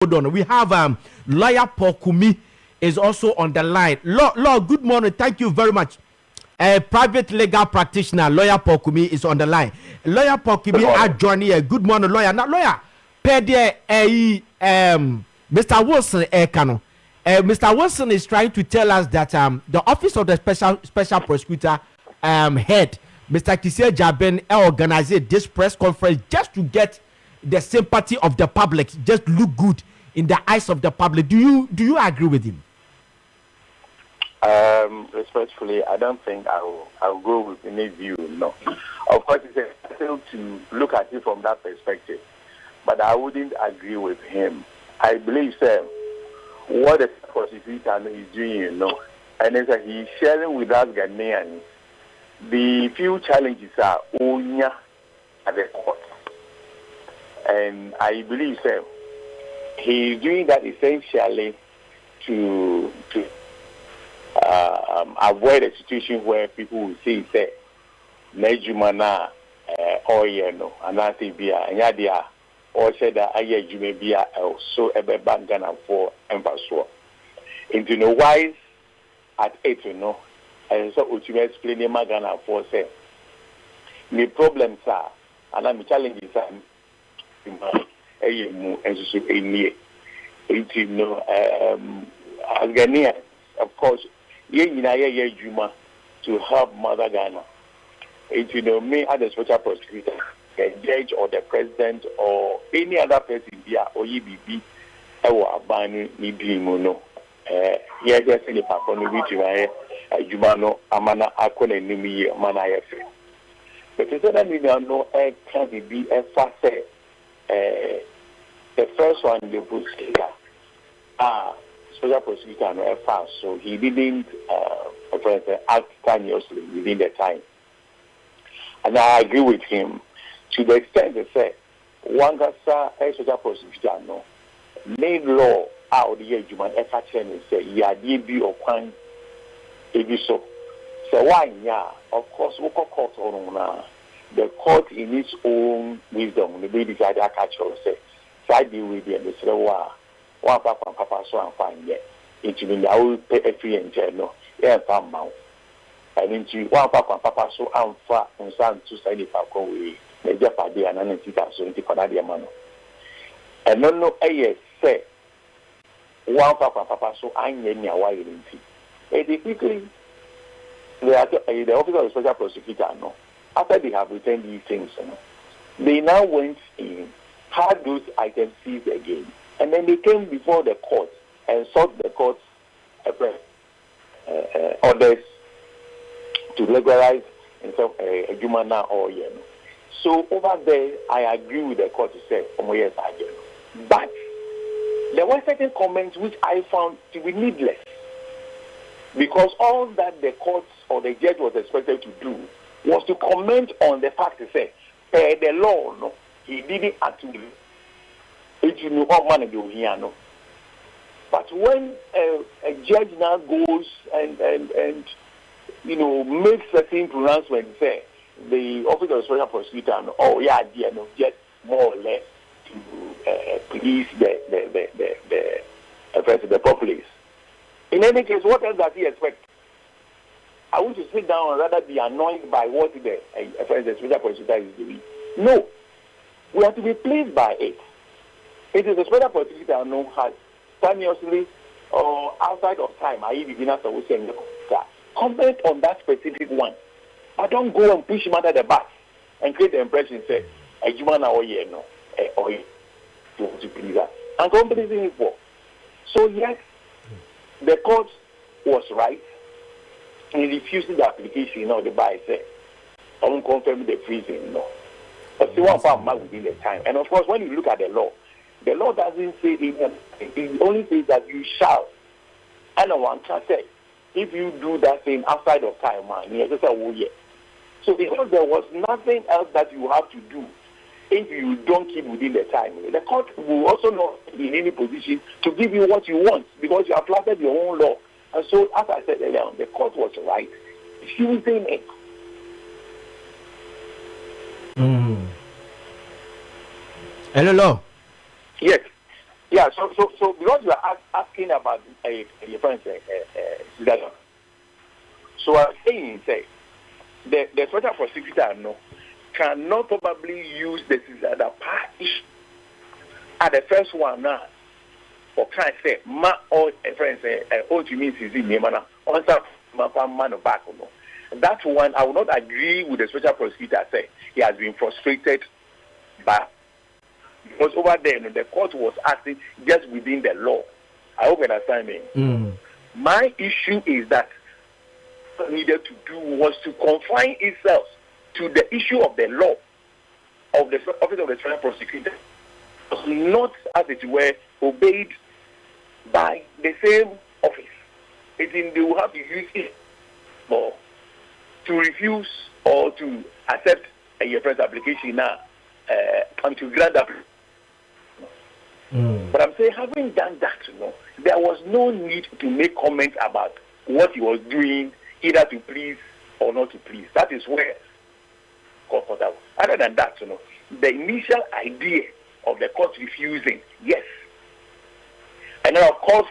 hold on. We have lawyer Paul Kumi is also on the line. Law, good morning. Thank you very much. A private legal practitioner, lawyer Paul Kumi is on the line. Lawyer Paul Kumi are joining here. Good morning, lawyer. Now, lawyer, per Mr. Wilson Ekano. Mr. Wilson is trying to tell us that the office of the special prosecutor head, Mr. Kissie Jaben, organized this press conference just to get the sympathy of the public, just look good in the eyes of the public. Do you agree with him? Respectfully, I don't think I'll go with any view. No, of course, it's essential to look at it from that perspective, but I wouldn't agree with him. I believe, sir, what the prosecutor is doing, and it's that he's sharing with us Ghanaians the few challenges are onya at the court. And I believe, sir, he's doing that essentially to avoid a situation where people will say, Nejumana, Oyeno, Anatibia, and Yadia, or said that Ayajumebia, so a Bangana for Embassy. Into no wise at 8, and so ultimately explaining Magana for say, the problems are, and I'm challenging some. And so as Ghanaians, of course, Juma to help Mother Ghana. Me as a special prosecutor, the judge or the president or any other person here or EBB, I will abandon Nibimuno. Here, just in the Papon, which Jumano, Amana, Akon, and Nimi, Manaya. But it's not me no air can be a fast. The first one, the prosecutor, special prosecutor, no fast, so he didn't act continuously within the time. And I agree with him to the extent that say one gasa a special prosecutor no made law out the year human effort and say ya DB or kwan so why of course we court on the court in its own wisdom, the baby side I catch or say, side deal with the one papa so and fine yet. Into the now pay a free and journal, farm mount. And into one papa so and far and son to side if I go away, the Japanese and an entity so into Canadian man. And no, say one papa so I'm in your wife. And quickly, the officer of the special prosecutor, no. After they have returned these things, they now went in, had those items seized again, and then they came before the court and sought the court's orders to legalize a Jumana or Yen. So over there, I agree with the court to say, yes, I do. But there were certain comments which I found to be needless, because all that the court or the judge was expected to do was to comment on the fact to say, per the law, no, he didn't actually. If you know what man do here, no. But when a judge now goes and makes certain pronouncement, say the office of the special prosecutor, no, oh yeah, dear, no, get more or less to police the populace. In any case, what else does he expect? I want to sit down and rather be annoyed by what the special prosecutor is doing. No. We have to be pleased by it. It is a special prosecutor who has continuously or outside of time, I even after we say comment on that specific one. But don't go and push him under the bus and create the impression say, a human or no, or to please us. And companies in for. So yes, the court was right in refusing the application of the buy say, I won't confirm the freezing, no. But still one part within the time. And of course, when you look at the law doesn't say it only says that you shall. And one can say, if you do that thing outside of time, man, you just say, oh yeah. So because there was nothing else that you have to do if you don't keep within the time, the court will also not be in any position to give you what you want because you have planted your own law. And so, as I said earlier, the court was right, refusing it. Hello. Yes. Yeah, so because you are asking about your friend, so I'm saying, say, the special prosecutor no cannot probably use the party at the first one now, or can I say, ma or a friend say, oh, you mean is in Yemana, on some man of back, no. That one, I will not agree with the special prosecutor. Say he has been frustrated by. Because over there, you know, the court was acting just within the law. I hope you understand me. My issue is that what needed to do was to confine itself to the issue of the law of the office of the special prosecutor, not as it were obeyed by the same office. They will have to use it for to refuse or to accept a friend's application now and to grant that. But I'm saying, having done that, you know, there was no need to make comments about what he was doing, either to please or not to please. That is where comfortable. Other than that, you know, the initial idea of the court refusing, yes. And then, of course,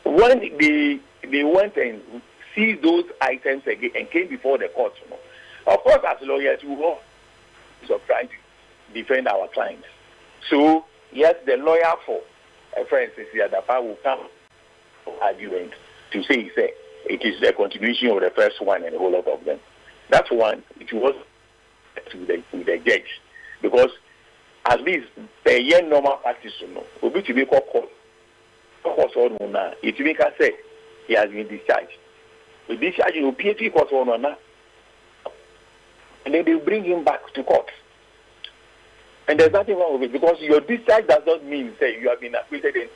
when they went and see those items again and came before the court, you know, of course, as lawyers, we were trying to defend our clients. So, yes, the lawyer for a friend says that will come argument to say it is the continuation of the first one and a whole lot of them. That one, it was to the judge, because at least per year normal practice, you know, will be to be called court. It will make us say he has been discharged. With discharge, you will PhD court on now, and then they bring him back to court. And there's nothing wrong with it, because your discharge does not mean say you have been acquitted in.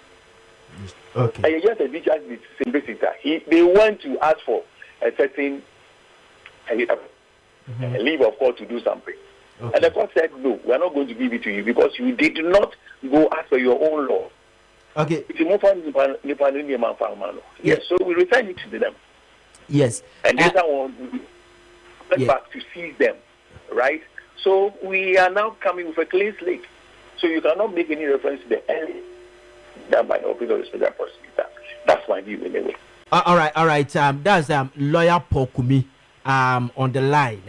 Okay. And you just a discharge with simplicity. They want to ask for a certain leave of court to do something. Okay. And the court said, no, we are not going to give it to you because you did not go ask for your own law. Okay. Yes, so we return it to them. Yes. And later on, we went back to seize them, right? So we are now coming with a clean slate. So you cannot make any reference to the early done by the office of the special prosecutor. That's my view anyway. All right. That's lawyer Paul Kumi on the line.